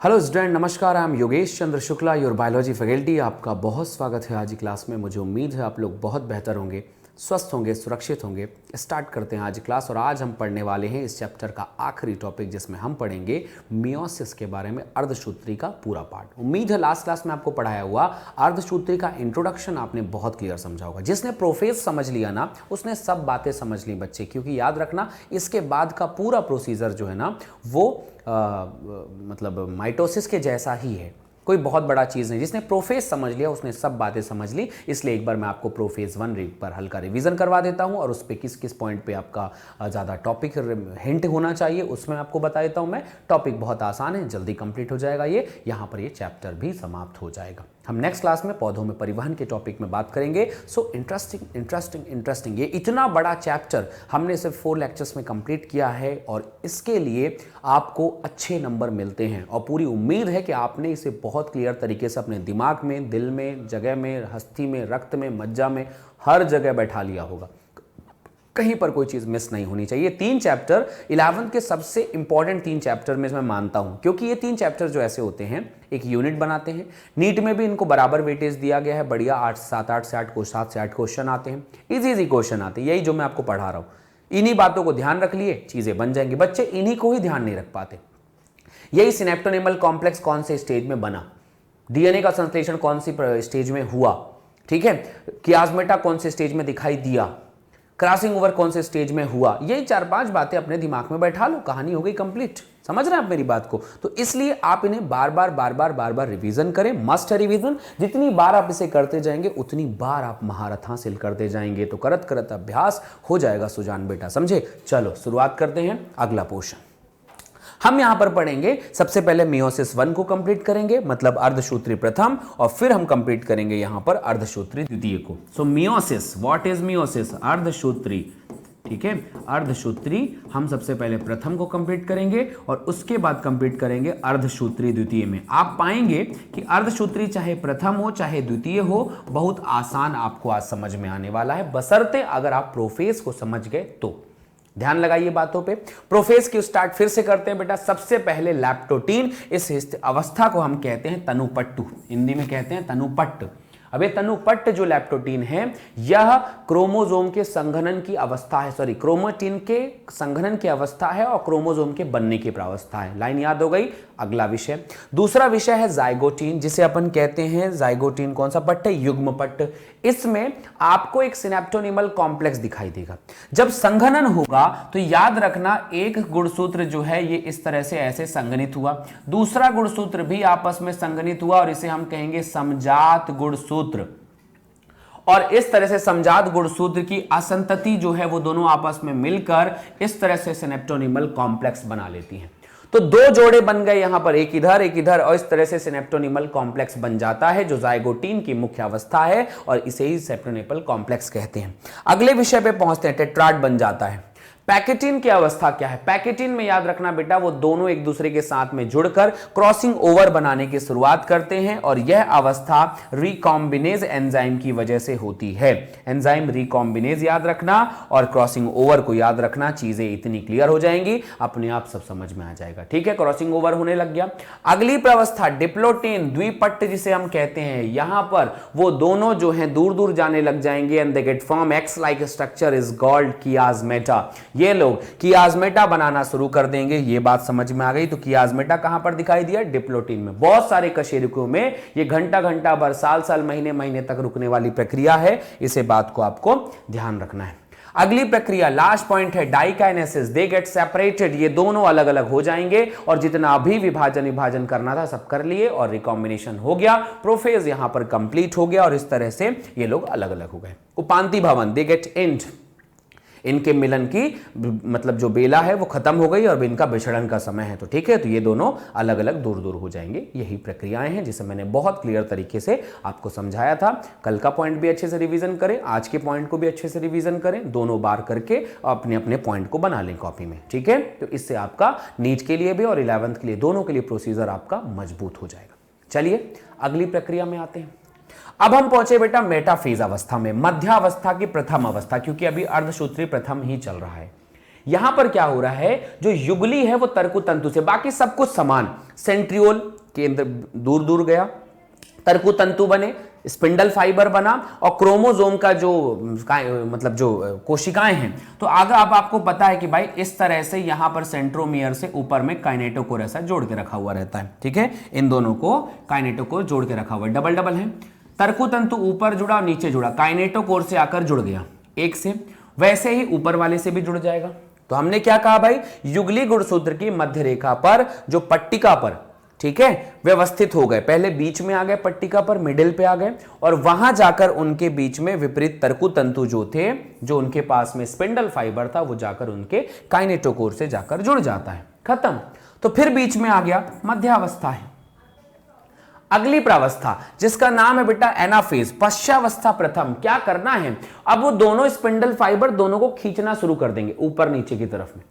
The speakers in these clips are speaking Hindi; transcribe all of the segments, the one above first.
हेलो स्टूडेंट, नमस्कार। I am Yogesh Chandra Shukla, your biology faculty. आपका बहुत स्वागत है आज की क्लास में। मुझे उम्मीद है आप लोग बहुत बेहतर होंगे, स्वस्थ होंगे, सुरक्षित होंगे। स्टार्ट करते हैं आज क्लास। और आज हम पढ़ने वाले हैं इस चैप्टर का आखिरी टॉपिक, जिसमें हम पढ़ेंगे मियोसिस के बारे में, अर्धसूत्री का पूरा पार्ट। उम्मीद है लास्ट क्लास में आपको पढ़ाया हुआ अर्धसूत्री का इंट्रोडक्शन आपने बहुत क्लियर समझा होगा। जिसने प्रोफेज समझ लिया ना, उसने सब बातें समझ ली बच्चे, क्योंकि याद रखना इसके बाद का पूरा प्रोसीजर जो है ना वो मतलब माइटोसिस के जैसा ही है, कोई बहुत बड़ा चीज़ नहीं। जिसने प्रोफेज समझ लिया उसने सब बातें समझ ली। इसलिए एक बार मैं आपको प्रोफेज 1 पर हल्का रिवीजन करवा देता हूं, और उस पर किस किस पॉइंट पे आपका ज़्यादा टॉपिक हिंट होना चाहिए उसमें आपको बता देता हूं मैं। टॉपिक बहुत आसान है, जल्दी कंप्लीट हो जाएगा। ये यहाँ पर ये चैप्टर भी समाप्त हो जाएगा। हम नेक्स्ट क्लास में पौधों में परिवहन के टॉपिक में बात करेंगे। So interesting interesting interesting. ये इतना बड़ा चैप्टर हमने सिर्फ 4 लेक्चर्स में कंप्लीट किया है, और इसके लिए आपको अच्छे नंबर मिलते हैं। और पूरी उम्मीद है कि आपने इसे बहुत क्लियर तरीके से अपने दिमाग में, दिल में, जगह में, हस्ती में, रक्त में, मज्जा में, हर जगह बैठा लिया होगा। कहीं पर कोई चीज मिस नहीं होनी चाहिए। 3 चैप्टर 11th के सबसे इंपॉर्टेंट 3 चैप्टर में मैं मानता हूं, क्योंकि ये 3 चैप्टर जो ऐसे होते हैं एक यूनिट बनाते हैं। नीट में भी इनको बराबर वेटेज दिया गया है, बढ़िया 7 से 8 क्वेश्चन आते हैं, इजी क्वेश्चन आते हैं। यही जो मैं आपको पढ़ा रहा हूं, इन्हीं बातों को ध्यान रख लिए चीजें बन जाएंगी। बच्चे इन्हीं को ही ध्यान नहीं रख पाते। यही सिनेप्टोनेमल कॉम्प्लेक्स कौन से स्टेज में बना, डीएनए का संश्लेषण कौन सी स्टेज में हुआ, ठीक है, कियास्मेटा कौन से स्टेज में दिखाई दिया, क्रॉसिंग ओवर कौन से स्टेज में हुआ, यही 4-5 बातें अपने दिमाग में बैठा लो, कहानी हो गई कंप्लीट। समझ रहे हैं आप मेरी बात को? तो इसलिए आप इन्हें बार बार रिवीजन करें। मस्ट है रिवीजन। जितनी बार आप इसे करते जाएंगे उतनी बार आप महारत हासिल करते जाएंगे। तो करत करत अभ्यास हो जाएगा सुजान बेटा, समझे? चलो शुरुआत करते हैं अगला पोर्शन। हम यहां पर पढ़ेंगे सबसे पहले मियोसिस 1 को कंप्लीट करेंगे, मतलब अर्धसूत्री प्रथम, और फिर हम कंप्लीट करेंगे यहां पर अर्धसूत्री द्वितीय को। सो मियोसिस, व्हाट इज मियोसिस? अर्धसूत्री, ठीक है, अर्धसूत्री हम सबसे पहले प्रथम को कंप्लीट करेंगे और उसके बाद कंप्लीट करेंगे अर्धसूत्री द्वितीय में। आप पाएंगे कि अर्धसूत्री चाहे प्रथम हो चाहे द्वितीय हो, बहुत आसान आपको आज समझ में आने वाला है, बशर्ते अगर आप प्रोफेज को समझ गए तो। ध्यान लगाइए बातों पे। प्रोफेज की स्टार्ट फिर से करते हैं बेटा। सबसे पहले लैप्टोटीन, इस अवस्था को हम कहते हैं तनुपट्टु, हिंदी में कहते हैं तनुपट्ट। अब ये तनुपट्ट जो लैप्टोटीन है, यह क्रोमोसोम के संघनन की अवस्था है, सॉरी, क्रोमेटिन के संघनन की अवस्था है और क्रोमोसोम के बनने की प्रावस्था है। लाइन याद हो गई? अगला विषय, दूसरा विषय है जाइगोटीन, जिसे अपन कहते हैं जाइगोटीन कौन सा पट्ट है? युग्म पट्ट। इसमें आपको एक सिनेप्टोनिमल कॉम्प्लेक्स दिखाई देगा। जब संघनन होगा तो याद रखना, एक गुणसूत्र जो है ये इस तरह से ऐसे संघनित हुआ, दूसरा गुणसूत्र भी आपस में संघनित हुआ, और इसे हम कहेंगे समजात गुणसूत्र। और इस तरह से समजात गुणसूत्र की असंतति जो है वो दोनों आपस में मिलकर इस तरह से सिनेप्टोनिमल कॉम्प्लेक्स बना लेती हैं। तो 2 जोड़े बन गए यहां पर, एक इधर, और इस तरह से सिनेप्टोनिमल कॉम्प्लेक्स बन जाता है, जो जाइगोटीन की मुख्य अवस्था है, और इसे ही सेप्टोनिमल कॉम्प्लेक्स कहते हैं। अगले विषय पे पहुंचते हैं, टेट्राड बन जाता है। पैकेटिन की अवस्था क्या है? पैकेटिन में याद रखना बेटा, वो दोनों एक दूसरे के साथ में जुड़कर क्रॉसिंग ओवर बनाने की शुरुआत करते हैं, और यह अवस्था रिकॉम्बिनेज एंजाइम की वजह से होती है। एंजाइम रिकॉम्बिनेज याद रखना और क्रॉसिंग ओवर को याद रखना, चीजें इतनी क्लियर हो जाएंगी, अपने आप सब समझ में आ जाएगा। ठीक है, क्रॉसिंग ओवर होने लग गया। अगली प्रावस्था डिप्लोटेन, द्विपट्ट जिसे हम कहते हैं, यहां पर वो दोनों जो हैं दूर दूर जाने लग जाएंगे, and they get form X like structure is called chiasmata. ये लोग कियास्मेटा बनाना शुरू कर देंगे। ये बात समझ में आ गई? तो कियास्मेटा कहां पर दिखाई दिया? डिप्लोटीन में। बहुत सारे कशेरुकों में ये घंटा भर, साल महीने तक रुकने वाली प्रक्रिया है। इसे बात को आपको ध्यान रखना है। अगली प्रक्रिया, लास्ट पॉइंट है डाइकाइनेसिस। दे गेट सेपरेटेड, ये दोनों अलग अलग हो जाएंगे, और जितना भी विभाजन करना था सब कर लिए, और रिकॉम्बिनेशन हो गया। प्रोफेज यहां पर कंप्लीट हो गया, और इस तरह से ये लोग अलग अलग हो गए। उपांति भवन, दे गेट एंड, इनके मिलन की मतलब जो बेला है वो खत्म हो गई, और इनका विछड़न का समय है। तो ठीक है, तो ये दोनों अलग अलग दूर दूर हो जाएंगे। यही प्रक्रियाएं हैं जिसे मैंने बहुत क्लियर तरीके से आपको समझाया था। कल का पॉइंट भी अच्छे से रिवीजन करें, आज के पॉइंट को भी अच्छे से रिवीजन करें, दोनों बार करके अपने अपने पॉइंट को बना लें कॉपी में। ठीक है, तो इससे आपका नीट के लिए भी और 11th के लिए, दोनों के लिए प्रोसीजर आपका मजबूत हो जाएगा। चलिए अगली प्रक्रिया में आते हैं। अब हम पहुंचे बेटा मेटाफेज अवस्था में, मध्यावस्था की प्रथम अवस्था, क्योंकि अभी अर्धसूत्री प्रथम ही चल रहा है। यहां पर क्या हो रहा है, जो युगली है वो तर्कु तंतु से, बाकी सब कुछ समान, सेंट्रियोल केंद्र दूर दूर गया, तर्कु तंतु बने, स्पिंडल फाइबर बना, और क्रोमोसोम का जो मतलब जो कोशिकाएं हैं, तो आगे अब आपको पता है कि भाई इस तरह से यहां पर सेंट्रोमियर से ऊपर में काइनेटोकोर ऐसा जोड़ के रखा हुआ रहता है। ठीक है, इन दोनों को काइनेटोकोर जोड़ के रखा हुआ है, डबल डबल है। तर्कु तंतु ऊपर जुड़ा नीचे जुड़ा, काइनेटोकोर से आकर जुड़ गया एक से, वैसे ही ऊपर वाले से भी जुड़ जाएगा। तो हमने क्या कहा भाई, युगली गुणसूत्र की मध्य रेखा पर जो पट्टिका पर, ठीक है, व्यवस्थित हो गए, पहले बीच में आ गए पट्टिका पर, मिडिल पे आ गए, और वहां जाकर उनके बीच में विपरीत तर्कु तंतु जो थे, जो उनके पास में स्पिंडल फाइबर था, वो जाकर उनके काइनेटोकोर से जाकर जुड़ जाता है, खत्म। तो फिर बीच में आ गया मध्यावस्था है, अगली प्रावस्था जिसका नाम है बेटा एनाफेज, पश्चावस्था प्रथम। क्या करना है, अब वो दोनों स्पिंडल फाइबर दोनों को खींचना शुरू कर देंगे ऊपर नीचे की तरफ में,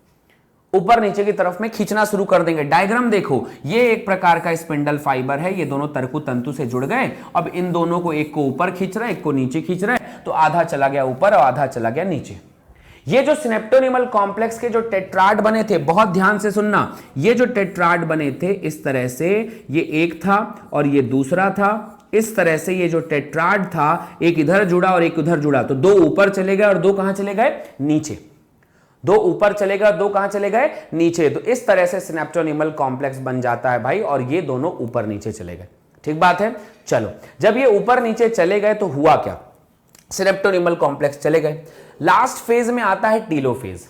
ऊपर नीचे की तरफ में खींचना शुरू कर देंगे। डायग्राम देखो, ये एक प्रकार का स्पिंडल फाइबर है, ये दोनों तर्कु तंतु से जुड़ गए, अब इन दोनों को, एक को ऊपर खींच रहा है, एक को नीचे खींच रहा है, तो आधा चला गया ऊपर और आधा चला गया नीचे। ये जो सिनेप्टोनिमल कॉम्प्लेक्स के जो टेट्राड बने थे, बहुत ध्यान से सुनना, ये जो टेट्राड बने थे इस तरह से, ये एक था और ये दूसरा था, इस तरह से ये जो टेट्राड था, एक इधर जुड़ा और एक उधर जुड़ा, तो दो ऊपर चले गए और दो कहां चले गए, नीचे। दो ऊपर चले गए और दो कहां चले गए, नीचे। तो इस तरह से सिनेप्टोनिमल कॉम्प्लेक्स बन जाता है भाई, और ये दोनों ऊपर नीचे चले गए। ठीक बात है। चलो, जब ये ऊपर नीचे चले गए तो हुआ क्या, सिनेप्टोनिमल कॉम्प्लेक्स चले गए। लास्ट फेज में आता है टीलोफेज।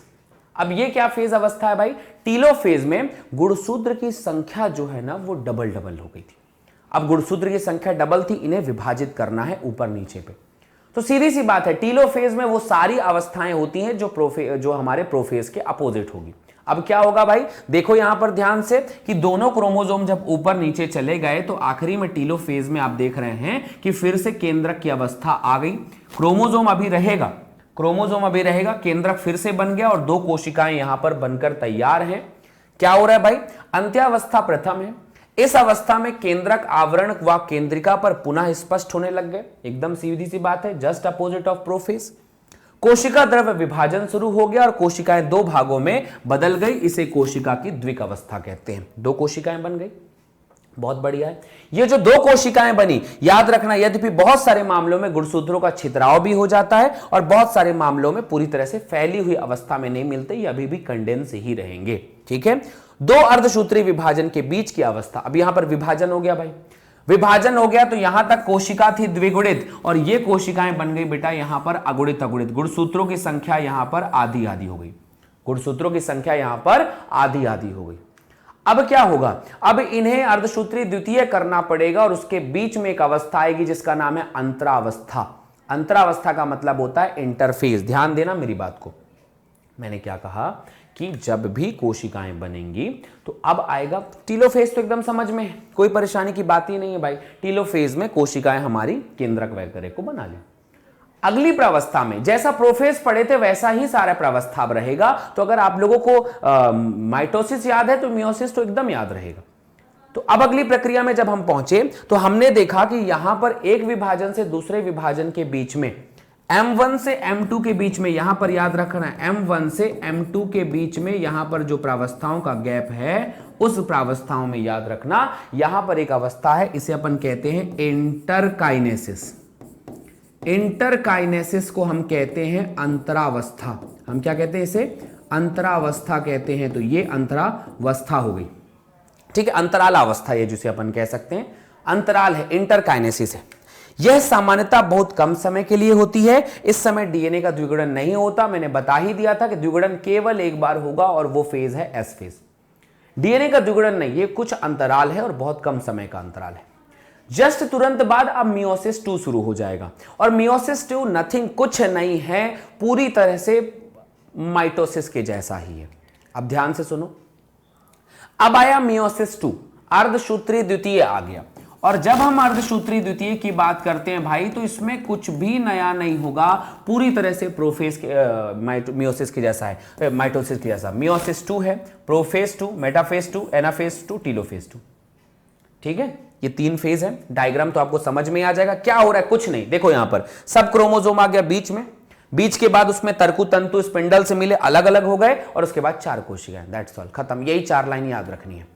अब ये क्या फेज अवस्था है भाई, टीलोफेज में गुणसूत्र की संख्या जो है ना वो डबल डबल हो गई थी। अब गुणसूत्र की संख्या डबल थी, इन्हें विभाजित करना है ऊपर नीचे पे। तो सीधी सी बात है, टीलोफेज में वो सारी अवस्थाएं होती हैं जो हमारे प्रोफेज के अपोजिट होगी। अब क्या होगा भाई, देखो यहां पर ध्यान से कि दोनों क्रोमोसोम जब ऊपर नीचे चले गए तो आखिरी में टीलोफेज में आप देख रहे हैं कि फिर से केंद्रक की अवस्था आ गई। क्रोमोसोम अभी रहेगा, केंद्रक फिर से बन गया और दो कोशिकाएं यहां पर बनकर तैयार हैं। क्या हो रहा है भाई, अंत्यावस्था प्रथम है। इस अवस्था में केंद्रक आवरण व केंद्रिका पर पुनः स्पष्ट होने लग गए, एकदम सीधी सी बात है, जस्ट अपोजिट ऑफ प्रोफेज। कोशिका द्रव्य विभाजन शुरू हो गया और कोशिकाएं दो भागों में बदल गई, इसे कोशिका की द्विक अवस्था कहते हैं। दो कोशिकाएं बन गई, बहुत बढ़िया है। ये जो दो कोशिकाएं बनी, याद रखना, यद्यपि बहुत सारे मामलों में गुणसूत्रों का छितराव भी हो जाता है और बहुत सारे मामलों में पूरी तरह से फैली हुई अवस्था में नहीं मिलते, ये अभी भी कंडेंस ही रहेंगे। ठीक है, दो अर्धसूत्री विभाजन के बीच की अवस्था। अब यहां पर विभाजन हो गया भाई, विभाजन हो गया तो यहां तक कोशिका थी द्विगुणित और ये कोशिकाएं बन गई बेटा यहां पर अगुणित अगुणित। गुणसूत्रों की संख्या यहां पर आधी आधी हो गई, गुणसूत्रों की संख्या यहां पर आधी आधी हो गई। अब क्या होगा, अब इन्हें अर्धसूत्री द्वितीय करना पड़ेगा और उसके बीच में एक अवस्था आएगी जिसका नाम है अंतरावस्था। अंतरावस्था का मतलब होता है इंटरफेज। ध्यान देना मेरी बात को, मैंने क्या कहा कि जब भी कोशिकाएं बनेंगी तो अब आएगा टीलोफेज। तो एकदम समझ में है, कोई परेशानी की बात ही नहीं है भाई। टीलोफेज में कोशिकाएं हमारी केंद्रक वगैरह को बना ली। अगली प्रावस्था में जैसा प्रोफेज पढ़े थे वैसा ही सारा प्रावस्था अब रहेगा। तो अगर आप लोगों को माइटोसिस याद है तो मियोसिस तो एकदम याद रहेगा। तो अब अगली प्रक्रिया में जब हम पहुंचे तो हमने देखा कि यहां पर एक विभाजन से दूसरे विभाजन के बीच में, M1 से M2 के बीच में, यहां पर याद रखना है M1 से M2 के बीच में यहां पर जो प्रावस्थाओं का गैप है, उस प्रावस्थाओं में याद रखना यहां पर एक अवस्था है, इसे अपन कहते हैं इंटरकाइनेसिस। इंटरकाइनेसिस को हम कहते हैं अंतरावस्था। हम क्या कहते हैं, इसे अंतरावस्था कहते हैं। तो ये अंतरावस्था हो गई। ठीक है, अंतराल अवस्था ये जिसे अपन कह सकते हैं, अंतराल है, इंटरकाइनेसिस है। यह सामान्यतः बहुत कम समय के लिए होती है। इस समय डीएनए का द्विगुणन नहीं होता। मैंने बता ही दिया था कि द्विगुणन केवल एक बार होगा और वो फेज है एस फेज। डीएनए का द्विगुणन नहीं, ये कुछ अंतराल है और बहुत कम समय का अंतराल है। जस्ट तुरंत बाद अब मियोसिस 2 शुरू हो जाएगा और मियोसिस 2 नथिंग, कुछ नहीं है, पूरी तरह से माइटोसिस के जैसा ही है। अब ध्यान से सुनो, अब आया मियोसिस 2, अर्धसूत्री द्वितीय आ गया। और जब हम अर्धसूत्री द्वितीय की बात करते हैं भाई तो इसमें कुछ भी नया नहीं होगा, पूरी तरह से प्रोफेज के मियोसिस के जैसा है, माइटोसिस के जैसा। मियोसिस 2 है, प्रोफेज 2, मेटाफेज 2, एनाफेज 2, टीलोफेज 2। ठीक है, ये 3 फेज है। डायग्राम तो आपको समझ में आ जाएगा क्या हो रहा है, कुछ नहीं। देखो यहां पर सब क्रोमोसोम आ गया बीच में, बीच के बाद उसमें तर्कु तंतु स्पिंडल से मिले, अलग अलग हो गए, और उसके बाद 4 कोशिकाएं, दैट्स ऑल, खत्म। यही 4 लाइन याद रखनी है।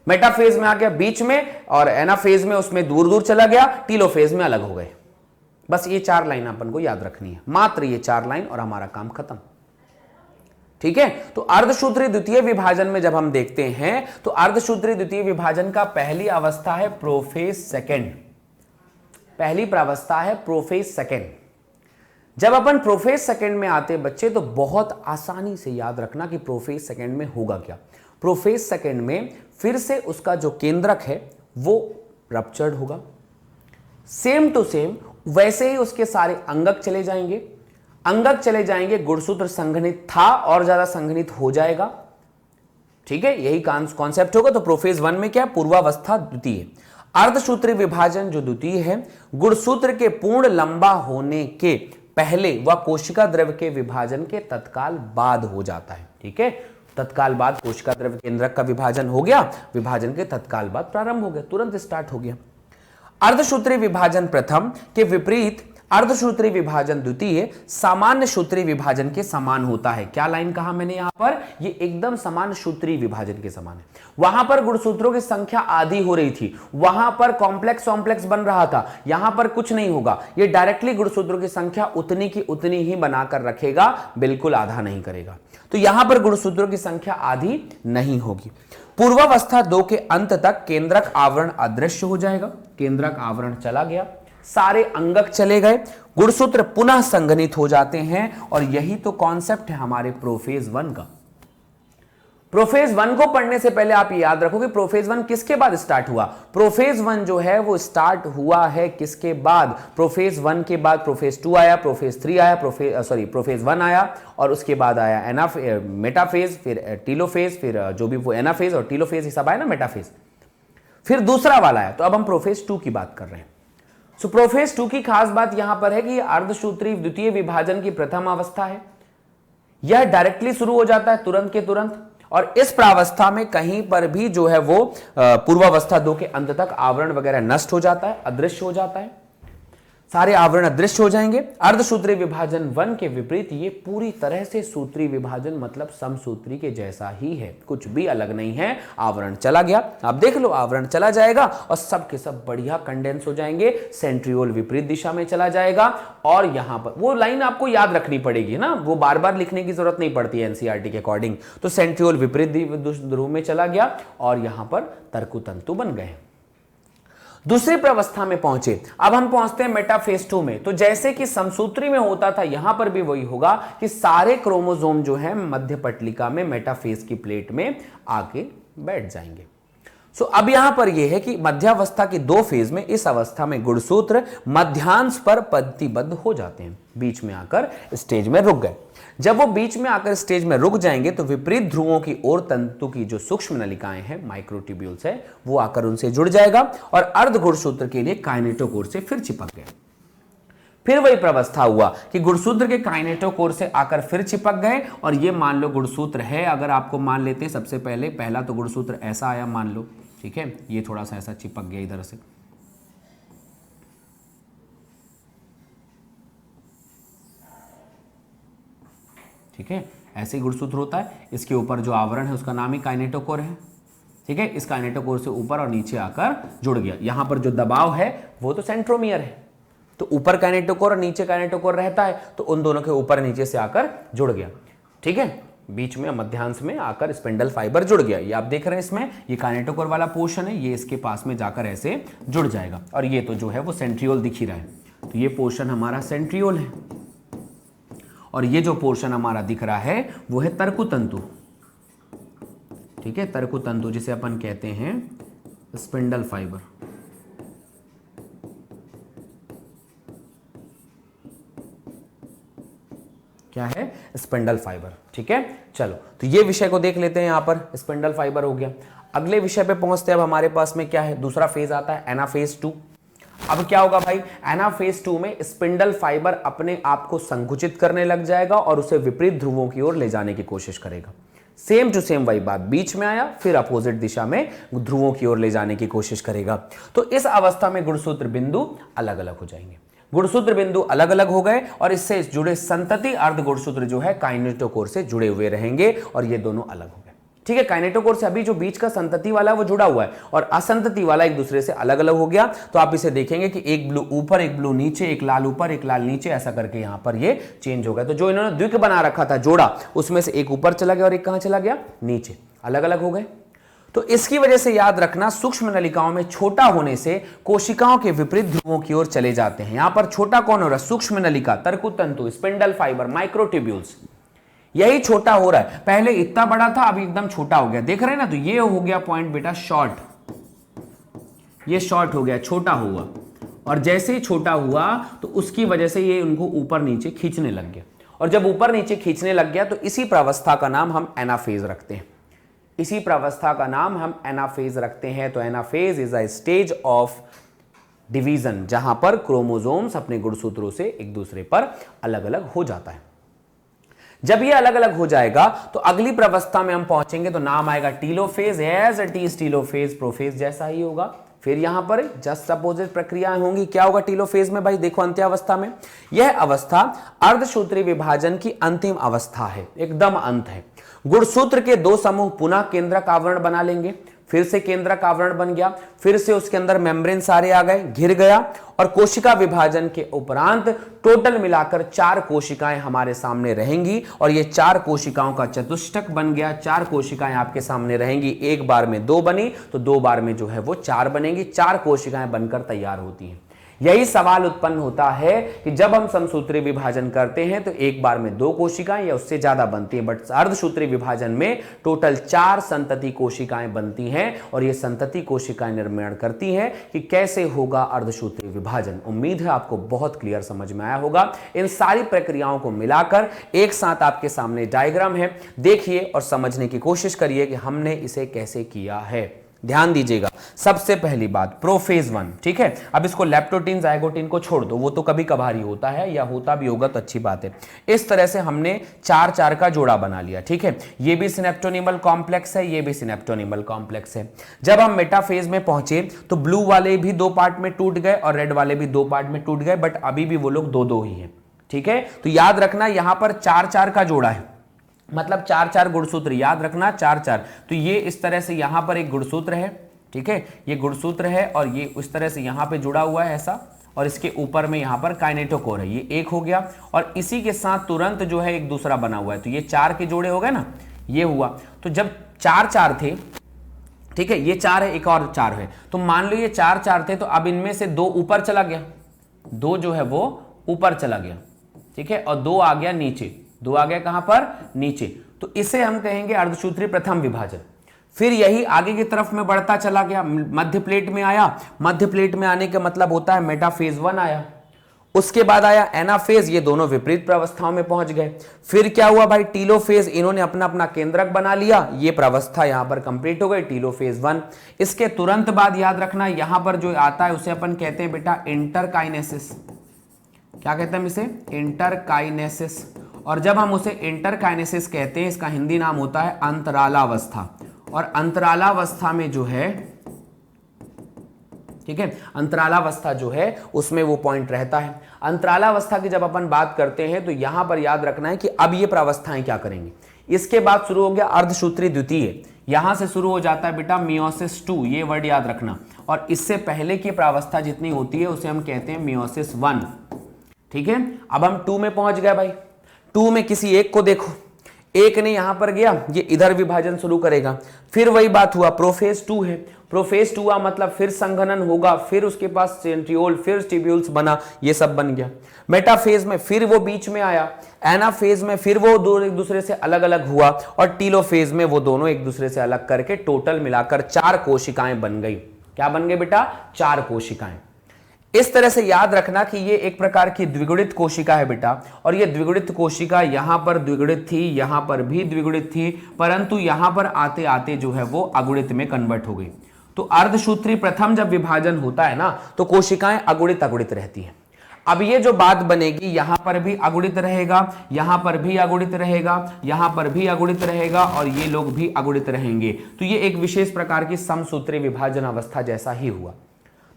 मेटाफेज में आ गया बीच में, और एनाफेज में उसमें दूर दूर चला गया, टीलोफेज में अलग हो गए। बस ये 4 लाइन अपन को याद रखनी है, मात्र ये 4 लाइन, और हमारा काम खत्म। ठीक है, तो अर्धसूत्री द्वितीय विभाजन में जब हम देखते हैं तो अर्धसूत्री द्वितीय विभाजन का पहली अवस्था है प्रोफेज सेकेंड। पहली प्रावस्था है प्रोफेज सेकेंड। जब अपन प्रोफेज सेकेंड में आते बच्चे तो बहुत आसानी से याद रखना कि प्रोफेज सेकेंड में होगा क्या। प्रोफेज सेकेंड में फिर से उसका जो केंद्रक है वो रप्चर्ड होगा, सेम टू सेम वैसे ही उसके सारे अंगक चले जाएंगे। अंगक चले जाएंगे, गुणसूत्र संघनित था और ज्यादा संघनित हो जाएगा। ठीक है, यही कॉन्सेप्ट होगा। तो प्रोफेज 1 में क्या, पूर्वावस्था द्वितीय। अर्धसूत्री विभाजन जो द्वितीय है, गुणसूत्र के पूर्ण लंबा होने के पहले व कोशिका द्रव्य के विभाजन के तत्काल बाद हो जाता है। ठीक है, तत्काल बाद कोशिका द्रव्य केंद्रक का विभाजन हो गया, विभाजन के तत्काल बाद प्रारंभ हो गया, तुरंत स्टार्ट हो गया। अर्धसूत्री विभाजन प्रथम के विपरीत अर्धसूत्री विभाजन द्वितीय सामान्य सूत्री विभाजन के समान होता है। क्या लाइन कहा मैंने यहां पर, ये एकदम समान सूत्री विभाजन के समान है। वहां पर गुणसूत्रों की संख्या आधी हो रही थी, वहां पर कॉम्प्लेक्स बन रहा था, यहां पर कुछ नहीं होगा। ये डायरेक्टली गुणसूत्रों की संख्या उतनी की उतनी ही बनाकर रखेगा, बिल्कुल आधा नहीं करेगा। तो यहां पर गुणसूत्रों की संख्या आधी नहीं होगी। पूर्वावस्था 2 के अंत तक केंद्रक आवरण अदृश्य हो जाएगा, केंद्रक आवरण चला गया, सारे अंगक चले गए, गुणसूत्र पुनः संघनित हो जाते हैं, और यही तो कॉन्सेप्ट है हमारे प्रोफेज 1 का। प्रोफेज 1 को पढ़ने से पहले आप याद रखो कि प्रोफेज 1 किसके बाद स्टार्ट हुआ। प्रोफेज 1 जो है वो स्टार्ट हुआ है किसके बाद, प्रोफेज 1 के बाद प्रोफेज 2 आया, प्रोफेज 3 आया, प्रोफेज 1 आया, और उसके बाद आया मेटाफेज, फिर टीलोफेज, फिर जो भी वो एनाफेज और टीलोफेज सब आया ना, मेटाफेज, फिर दूसरा वाला आया। तो अब हम प्रोफेज 2 की बात कर रहे हैं। सो प्रोफेज 2 की खास बात यहां पर है कि अर्धसूत्री द्वितीय विभाजन की प्रथम अवस्था है। यह डायरेक्टली शुरू हो जाता है तुरंत के तुरंत, और इस प्रावस्था में कहीं पर भी जो है वो पूर्वावस्था 2 के अंत तक आवरण वगैरह नष्ट हो जाता है, अदृश्य हो जाता है, सारे आवरण अदृश्य हो जाएंगे। अर्धसूत्री विभाजन 1 के विपरीत ये पूरी तरह से सूत्री विभाजन मतलब समसूत्री के जैसा ही है, कुछ भी अलग नहीं है। आवरण चला गया, आप देख लो, आवरण चला जाएगा और सब के सब बढ़िया कंडेंस हो जाएंगे, सेंट्रियोल विपरीत दिशा में चला जाएगा, और यहां पर वो लाइन आपको याद रखनी पड़ेगी ना, वो बार बार लिखने की जरूरत नहीं पड़ती है एनसीईआरटी के अकॉर्डिंग। तो सेंट्रियोल विपरीत ध्रुव में चला गया, और यहां पर तर्कु तंतु बन गए। दूसरी प्रावस्था में पहुंचे, अब हम पहुंचते हैं मेटाफेज 2 में। तो जैसे कि समसूत्री में होता था, यहां पर भी वही होगा कि सारे क्रोमोसोम जो है मध्य पटलिका में मेटाफेज की प्लेट में आके बैठ जाएंगे। सो अब यहां पर यह है कि मध्यावस्था की 2 फेज में इस अवस्था में गुणसूत्र मध्यांश पर पंक्तिबद्ध हो जाते हैं, बीच में आकर स्टेज में रुक गए। जब वो बीच में आकर स्टेज में रुक जाएंगे तो विपरीत ध्रुवों की ओर तंतु की जो सूक्ष्म नलिकाएं हैं, माइक्रोट्यूब्यूल्स है, वो आकर उनसे जुड़ जाएगा, और अर्ध गुणसूत्र के लिए काइनेटोकोर से फिर चिपक गए। फिर वही प्रावस्था हुआ कि गुणसूत्र के काइनेटोकोर से आकर फिर चिपक गए, और ये मान लो गुणसूत्र है, अगर आपको मान लेते सबसे पहले पहला तो गुणसूत्र ऐसा आया मान लो, ठीक है, ये थोड़ा सा ऐसा चिपक गया इधर से, ठीक है, ऐसे ही गुणसूत्र होता है। इसके ऊपर जो आवरण है उसका नाम ही काइनेटोकोर है, ठीक है। इस काइनेटोकोर से ऊपर और नीचे आकर जुड़ गया। यहां पर जो दबाव है वो तो सेंट्रोमियर है, तो ऊपर काइनेटोकोर और नीचे काइनेटोकोर रहता है, तो उन दोनों के ऊपर नीचे से आकर जुड़ गया, ठीक है। बीच में मध्यांश में आकर स्पिंडल फाइबर जुड़ गया, ये आप देख रहे हैं, इसमें ये काइनेटोकोर वाला पोर्शन है, ये इसके पास में जाकर ऐसे जुड़ जाएगा, और ये तो जो है वो सेंट्रियोल दिख ही रहा है, तो ये पोर्शन हमारा सेंट्रियोल है, और ये जो पोर्शन हमारा दिख रहा है वो है तर्कु तंतु, ठीक है, तर्कु तंतु जिसे अपन कहते हैं स्पिंडल फाइबर। क्या है, स्पिंडल फाइबर, ठीक है। चलो, तो ये विषय को देख लेते हैं, यहां पर स्पिंडल फाइबर हो गया। अगले विषय पे पहुंचते हैं। अब हमारे पास में क्या है, दूसरा फेज आता है एनाफेज 2। अब क्या होगा भाई, एनाफेज 2 में स्पिंडल फाइबर अपने आप को संकुचित करने लग जाएगा और उसे विपरीत ध्रुवों की ओर ले जाने की कोशिश करेगा। सेम टू सेम वही बात, बीच में आया फिर अपोजिट दिशा में ध्रुवों की ओर ले जाने की कोशिश करेगा। तो इस अवस्था में गुणसूत्र बिंदु अलग अलग हो जाएंगे। गुणसूत्र बिंदु अलग अलग हो गए और इससे जुड़े संतति अर्ध गुणसूत्र जो है काइनेटोकोर से जुड़े हुए रहेंगे और ये दोनों अलग हो गए। ठीक है, काइनेटोकोर से अभी जो बीच का संतति वाला है वो जुड़ा हुआ है और असंतति वाला एक दूसरे से अलग अलग हो गया। तो आप इसे देखेंगे कि एक ब्लू ऊपर, एक ब्लू नीचे, एक लाल ऊपर, एक लाल नीचे, ऐसा करके यहां पर ये चेंज हो गया। तो जो इन्होंने द्विक बना रखा था जोड़ा, उसमें से एक ऊपर चला गया और एक कहां चला गया, नीचे, अलग अलग हो गए। तो इसकी वजह से याद रखना, सूक्ष्म नलिकाओं में छोटा होने से कोशिकाओं के विपरीत ध्रुवों की ओर चले जाते हैं। यहां पर छोटा कौन हो रहा है, सूक्ष्म नलिका, तर्कुतंतु, स्पिंडल फाइबर, माइक्रोट्यूब्यूल्स, यही छोटा हो रहा है। पहले इतना बड़ा था, अभी एकदम छोटा हो गया, देख रहे हैं ना। तो ये हो गया पॉइंट बेटा शॉर्ट, ये शॉर्ट हो गया, छोटा हुआ, और जैसे ही छोटा हुआ तो उसकी वजह से ये उनको ऊपर नीचे खींचने लग गया, और जब ऊपर नीचे खींचने लग गया तो इसी प्रावस्था का नाम हम एनाफेज रखते हैं। इसी प्रावस्था का नाम हम एनाफेज रखते हैं। तो anaphase is a stage of division जहां पर क्रोमोसोम्स अपने गुणसूत्रों से एक दूसरे पर अलग अलग हो जाता है। जब ये अलग अलग हो जाएगा तो अगली प्रावस्था में हम पहुंचेंगे तो नाम आएगा telophase. As it is telophase prophase जैसा ही होगा। फिर यहां पर जस्ट अपोजिट प्रक्रियाएं होंगी। क्या होगा टीलोफेज में भाई, देखो अंत्यावस्था में, यह अवस्था अर्धसूत्री विभाजन की अंतिम अवस्था है, एकदम अंत है। गुणसूत्र के दो समूह पुनः केंद्रक आवरण बना लेंगे, फिर से केंद्रक आवरण बन गया, फिर से उसके अंदर मेम्ब्रेन सारे आ गए, घिर गया, और कोशिका विभाजन के उपरांत टोटल मिलाकर 4 कोशिकाएं हमारे सामने रहेंगी, और ये 4 कोशिकाओं का चतुष्टक बन गया। 4 कोशिकाएं आपके सामने रहेंगी, एक बार में 2 बनी तो 2 बार में जो है वो 4 बनेंगी। 4 कोशिकाएं बनकर तैयार होती हैं। यही सवाल उत्पन्न होता है कि जब हम समसूत्री विभाजन करते हैं तो एक बार में 2 कोशिकाएं या उससे ज्यादा बनती हैं, बट अर्धसूत्री विभाजन में टोटल 4 संतति कोशिकाएं बनती हैं, और ये संतति कोशिकाएं निर्माण करती हैं कि कैसे होगा अर्धसूत्री विभाजन। उम्मीद है आपको बहुत क्लियर समझ में आया होगा। इन सारी प्रक्रियाओं को मिलाकर एक साथ आपके सामने डायग्राम है, देखिए और समझने की कोशिश करिए कि हमने इसे कैसे किया है। ध्यान दीजिएगा, सबसे पहली बात प्रोफेज 1, ठीक है। अब इसको लेप्टोटीन जाइगोटीन को छोड़ दो, वो तो कभी कभार ही होता है, या होता भी होगा तो अच्छी बात है। इस तरह से हमने 4-4 का जोड़ा बना लिया, ठीक है। ये भी सिनेप्टोनिमल कॉम्प्लेक्स है, ये भी सिनेप्टोनिमल कॉम्प्लेक्स है। जब हम मेटाफेज में पहुंचे तो ब्लू वाले भी 2 पार्ट में टूट गए और रेड वाले भी 2 पार्ट में टूट गए, बट अभी भी वो लोग 2-2 ही है, ठीक है। तो याद रखना यहां पर 4-4 का जोड़ा है, मतलब 4-4 गुणसूत्र, याद रखना 4-4। तो ये इस तरह से यहां पर एक गुणसूत्र है, ठीक है, ये गुणसूत्र है, और ये उस तरह से यहां पे जुड़ा हुआ है ऐसा, और इसके ऊपर में यहां पर काइनेटोकोर है, ये एक हो गया, और इसी के साथ तुरंत जो है एक दूसरा बना हुआ है। तो ये 4 के जोड़े हो गए ना, ये हुआ। तो जब 4-4 थे, ठीक है, ये 4 है, एक और 4 है, तो मान लो ये 4-4 थे, तो अब इनमें से 2 ऊपर चला गया, 2 जो है वो ऊपर चला गया, ठीक है, और 2 आ गया नीचे, 2 आ गया कहां पर, नीचे। तो इसे हम कहेंगे अर्धसूत्री प्रथम विभाजन। फिर यही आगे की तरफ में बढ़ता चला गया, मध्य प्लेट में आया, मध्य प्लेट में आने का मतलब होता है मेटाफेज 1 आया, उसके बाद आया एनाफेज, ये दोनों विपरीत प्रावस्थाओं में पहुंच गए। फिर क्या हुआ भाई, टीलोफेज, इन्होंने अपना अपना केंद्रक बना लिया, ये प्रावस्था यहां पर कंप्लीट हो गई, टीलोफेज 1। इसके तुरंत बाद याद रखना यहां पर जो आता है उसे अपन कहते हैं बेटा इंटरकाइनेसिस। क्या कहते हैं हम इसे, इंटरकाइनेसिस। और जब हम उसे इंटरकाइनेसिस कहते हैं, इसका हिंदी नाम होता है अंतरालावस्था। और अंतरालावस्था में जो है, ठीक है, अंतरालावस्था जो है उसमें वो पॉइंट रहता है। अंतरालावस्था की जब अपन बात करते हैं तो यहां पर याद रखना है कि अब ये प्रावस्थाएं क्या करेंगी। इसके बाद शुरू हो गया अर्धसूत्री द्वितीय, यहां से शुरू हो जाता है बेटा मियोसिस 2, ये वर्ड याद रखना। और इससे पहले की प्रावस्था जितनी होती है उसे हम कहते हैं मियोसिस 1, ठीक है। अब हम 2 में पहुंच गए भाई। 2 में किसी एक को देखो, एक ने यहां पर गया, ये इधर विभाजन शुरू करेगा। फिर वही बात हुआ, प्रोफेज 2 है, प्रोफेज 2 हुआ मतलब फिर संघनन होगा, फिर उसके पास सेंट्रियोल, फिर ट्यूब्यूल्स बना, ये सब बन गया। मेटाफेज में फिर वो बीच में आया, एनाफेज में फिर वो दो एक दूसरे से अलग अलग हुआ, और टीलोफेज में वो दोनों एक दूसरे से अलग करके टोटल मिलाकर 4 कोशिकाएं बन गई। क्या बन गई बेटा, 4 कोशिकाएं। इस तरह से याद रखना कि ये एक प्रकार की द्विगुणित कोशिका है बेटा, और ये द्विगुणित कोशिका यहां पर द्विगुणित थी, यहां पर भी द्विगुणित थी, परंतु यहां पर आते आते जो है वो अगुणित में कन्वर्ट हो गई। तो अर्धसूत्री प्रथम जब विभाजन होता है ना तो कोशिकाएं अगुणित अगुणित रहती हैं। अब ये जो बात बनेगी, यहां पर भी अगुणित रहेगा, यहां पर भी अगुणित रहेगा, यहां पर भी अगुणित रहेगा, और ये लोग भी अगुणित रहेंगे। तो ये एक विशेष प्रकार की समसूत्री विभाजन अवस्था जैसा ही हुआ।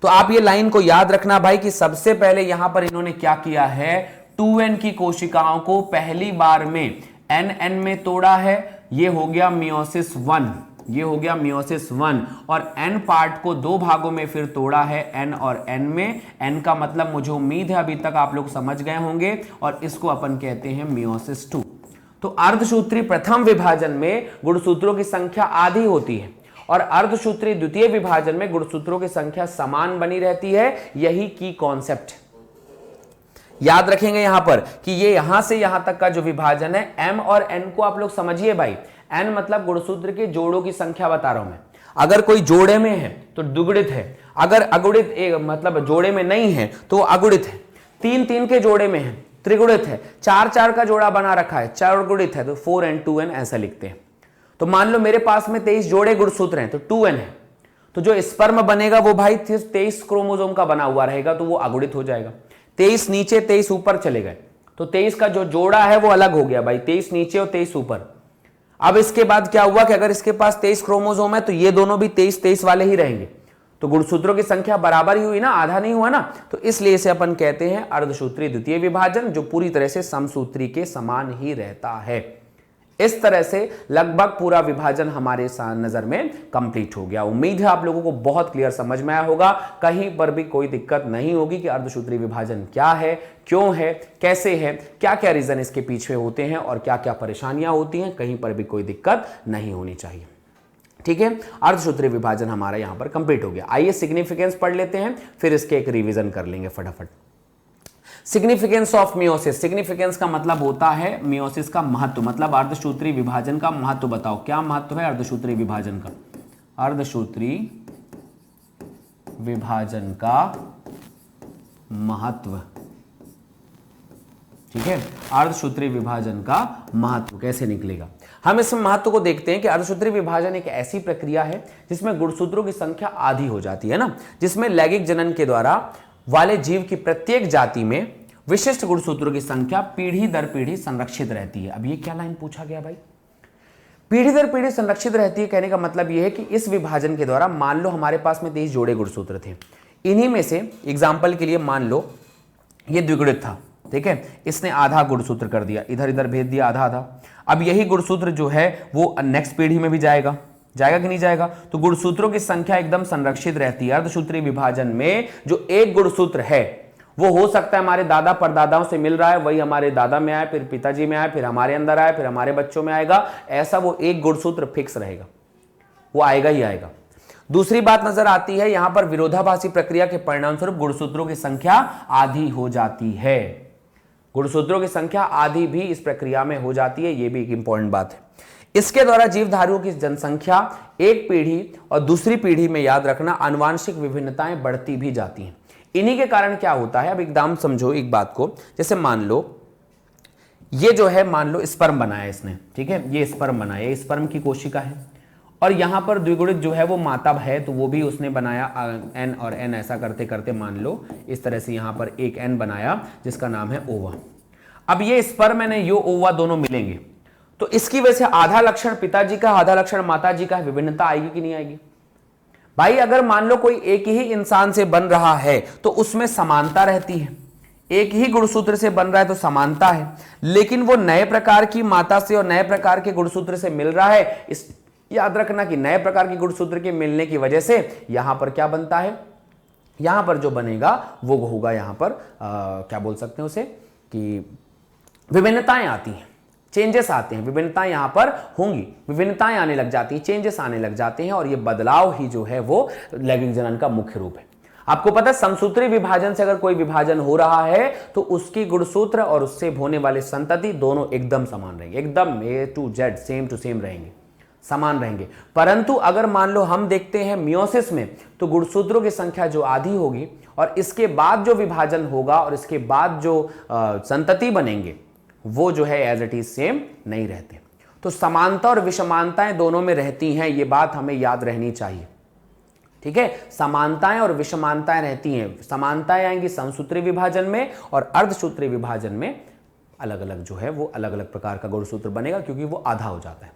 तो आप ये लाइन को याद रखना भाई कि सबसे पहले यहां पर इन्होंने क्या किया है, 2n की कोशिकाओं को पहली बार में n में तोड़ा है, ये हो गया मियोसिस 1, ये हो गया मियोसिस 1, और n पार्ट को दो भागों में फिर तोड़ा है n और n में। n का मतलब मुझे उम्मीद है अभी तक आप लोग समझ गए होंगे, और इसको अपन कहते हैं मियोसिस 2। तो अर्धसूत्री प्रथम विभाजन में गुणसूत्रों की संख्या आधी होती है, और अर्धसूत्री द्वितीय विभाजन में गुणसूत्रों की संख्या समान बनी रहती है। यही की कॉन्सेप्ट याद रखेंगे यहां पर कि ये यहां से यहां तक का जो विभाजन है, m और n को आप लोग समझिए भाई। n मतलब गुणसूत्र के जोड़ों की संख्या बता रहा हूं मैं। अगर कोई जोड़े में है तो द्विगुणित है, अगर अगुणित मतलब जोड़े में नहीं है तो वो अगुणित है। 3 के जोड़े में है त्रिगुणित है, 4 का जोड़ा बना रखा है चौगुणित है, तो 4n 2n ऐसा लिखते हैं। तो मान लो मेरे पास में 23 जोड़े गुणसूत्र हैं तो 2n है, तो जो स्पर्म बनेगा वो भाई 23 क्रोमोसोम का बना हुआ रहेगा, तो वो अगुणित हो जाएगा। 23 नीचे 23 ऊपर चले गए, तो 23 का जो जोड़ा है वो अलग हो गया भाई, 23 नीचे और 23 ऊपर। अब इसके बाद क्या हुआ कि अगर इसके पास 23 क्रोमोसोम है तो ये दोनों भी 23 वाले ही रहेंगे, तो गुणसूत्रों की संख्या बराबर ही हुई ना, आधा नहीं हुआ ना। तो इसलिए इसे अपन कहते हैं अर्धसूत्री द्वितीय विभाजन, जो पूरी तरह से समसूत्री के समान ही रहता है। इस तरह से लगभग पूरा विभाजन हमारे नजर में कंप्लीट हो गया। उम्मीद है आप लोगों को बहुत क्लियर समझ में आया होगा, कहीं पर भी कोई दिक्कत नहीं होगी कि अर्धसूत्री विभाजन क्या है, क्यों है, कैसे है, क्या क्या रीजन इसके पीछे होते हैं और क्या क्या परेशानियां होती हैं, कहीं पर भी कोई दिक्कत नहीं होनी चाहिए। ठीक है, अर्धसूत्री विभाजन हमारा यहां पर कंप्लीट हो गया। आइए सिग्निफिकेंस पढ़ लेते हैं, फिर इसके एक रिवीजन कर लेंगे फटाफट। सिग्निफिकेंस ऑफ मियोसिस, सिग्निफिकेंस का मतलब होता है मियोसिस का महत्व, मतलब अर्धसूत्री विभाजन का महत्व बताओ, क्या महत्व है अर्धसूत्री विभाजन का? अर्धसूत्री विभाजन का महत्व, ठीक है, अर्धसूत्री विभाजन का महत्व कैसे निकलेगा? हम इस महत्व को देखते हैं कि अर्धसूत्री विभाजन एक ऐसी प्रक्रिया है जिसमें गुणसूत्रों की संख्या आधी हो जाती है ना, जिसमें लैंगिक जनन के द्वारा वाले जीव की प्रत्येक जाति में विशिष्ट गुणसूत्रों की संख्या पीढ़ी दर पीढ़ी संरक्षित रहती है। अब ये क्या लाइन पूछा गया भाई? पीढ़ी दर पीढ़ी संरक्षित रहती है, कहने का मतलब यह है कि इस विभाजन के द्वारा मान लो हमारे पास में 23 जोड़े गुणसूत्र थे, इन्हीं में से एग्जाम्पल के लिए मान लो ये द्विगुणित था, ठीक है, इसने आधा गुणसूत्र कर दिया, इधर इधर भेज दिया आधा आधा। अब यही गुणसूत्र जो है वो नेक्स्ट पीढ़ी में भी जाएगा कि नहीं जाएगा? तो गुणसूत्रों की संख्या एकदम संरक्षित रहती है। अर्धसूत्री विभाजन में जो एक गुणसूत्र है वो हो सकता है हमारे दादा परदादाओं से मिल रहा है, वही हमारे दादा में आए, फिर पिताजी में आए, फिर हमारे अंदर आए, फिर हमारे बच्चों में आएगा, ऐसा वो एक गुणसूत्र फिक्स रहेगा, वो आएगा ही आएगा। दूसरी बात नजर आती है यहां पर विरोधाभासी प्रक्रिया के परिणाम स्वरूप गुणसूत्रों की संख्या आधी हो जाती है। गुणसूत्रों की संख्या आधी भी इस प्रक्रिया में हो जाती है, यह भी एक इंपॉर्टेंट बात है। इसके द्वारा जीवधारियों की जनसंख्या एक पीढ़ी और दूसरी पीढ़ी में, याद रखना, आनुवांशिक विभिन्नताएं बढ़ती भी जाती हैं। इन्हीं के कारण क्या होता है, अब एकदम समझो एक बात को, जैसे मान लो ये जो है, मान लो स्पर्म बनाया इसने, ठीक है, ये स्पर्म बनाया, ये स्पर्म की कोशिका है, और यहां पर द्विगुणित जो है वो माता है, तो वो भी उसने बनाया n और n, ऐसा करते करते मान लो इस तरह से यहां पर एक n बनाया जिसका नाम है ओवा। अब ये स्पर्म है, ये ओवा दोनों मिलेंगे, तो इसकी वजह से आधा लक्षण पिताजी का, आधा लक्षण माताजी का, विभिन्नता आएगी कि नहीं आएगी? भाई अगर मान लो कोई एक ही इंसान से बन रहा है तो उसमें समानता रहती है, एक ही गुणसूत्र से बन रहा है तो समानता है, लेकिन वो नए प्रकार की माता से और नए प्रकार के गुणसूत्र से मिल रहा है, इस याद रखना कि नए प्रकार के गुणसूत्र के मिलने की वजह से यहां पर क्या बनता है, यहां पर जो बनेगा वो होगा यहां पर क्या बोल सकते हैं उसे, कि विभिन्नताएं आती हैं, चेंजेस आते हैं, विभिन्नताएं यहां पर होंगी, विभिन्नताएं आने लग जाती हैं, चेंजेस आने लग जाते हैं, और ये बदलाव ही जो है वो लैंगिक जनन का मुख्य रूप है। आपको पता है समसूत्री विभाजन से अगर कोई विभाजन हो रहा है तो उसकी गुणसूत्र और उससे होने वाले संतति दोनों एकदम समान रहेंगे, एकदम A to Z same to same रहेंगे, समान रहेंगे। परंतु अगर मान लो हम देखते हैं मियोसिस में, तो गुणसूत्रों की संख्या जो आधी होगी और इसके बाद जो विभाजन होगा और इसके बाद जो संतति बनेंगे वो जो है एज इट इज सेम नहीं रहते। तो समानता और विषमानताएं दोनों में रहती हैं, ये बात हमें याद रहनी चाहिए, ठीक है। समानताएं और विषमानताएं रहती हैं, समानताएं आएंगी समसूत्री विभाजन में और अर्धसूत्री विभाजन में अलग अलग जो है वो अलग अलग प्रकार का गुणसूत्र बनेगा, क्योंकि वो आधा हो जाता है।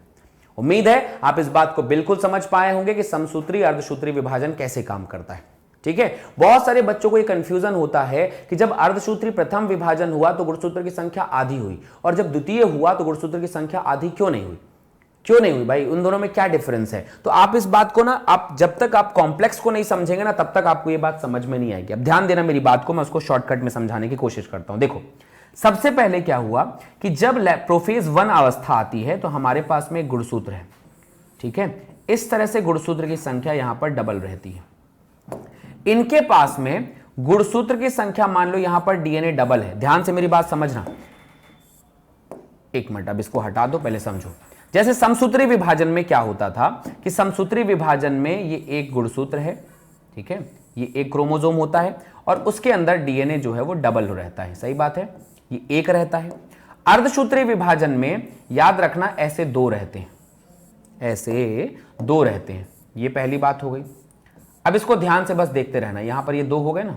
उम्मीद है आप इस बात को बिल्कुल समझ पाए होंगे कि समसूत्री अर्धसूत्री विभाजन कैसे काम करता है। ठीक है। बहुत सारे बच्चों को ये कंफ्यूजन होता है कि जब अर्धसूत्री प्रथम विभाजन हुआ तो गुणसूत्र की संख्या आधी हुई, और जब द्वितीय हुआ तो गुणसूत्र की संख्या आधी क्यों नहीं हुई? क्यों नहीं हुई भाई? उन दोनों में क्या डिफरेंस है? तो आप इस बात को ना, आप जब तक आप कॉम्प्लेक्स को नहीं समझेंगे ना, तब तक आपको ये बात समझ में नहीं आएगी। अब ध्यान देना मेरी बात को, मैं उसको शॉर्टकट में समझाने की कोशिश करता हूं। देखो, सबसे पहले क्या हुआ कि जब प्रोफेज 1 अवस्था आती है तो हमारे पास में एक गुणसूत्र है, ठीक है। इस तरह से गुणसूत्र की संख्या यहां पर डबल रहती है। इनके पास में गुणसूत्र की संख्या, मान लो यहां पर डीएनए डबल है। ध्यान से मेरी बात समझना, एक मिनट, अब इसको हटा दो, पहले समझो। जैसे समसूत्री विभाजन में क्या होता था कि समसूत्री विभाजन में ये एक गुणसूत्र है, ठीक है, ये एक क्रोमोसोम होता है और उसके अंदर डीएनए जो है वो डबल रहता है, सही बात है, ये एक रहता है। अर्धसूत्री विभाजन में याद रखना ऐसे दो रहते हैं, ऐसे दो रहते हैं, ये पहली बात हो गई। अब इसको ध्यान से बस देखते रहना, यहां पर ये दो हो गए ना,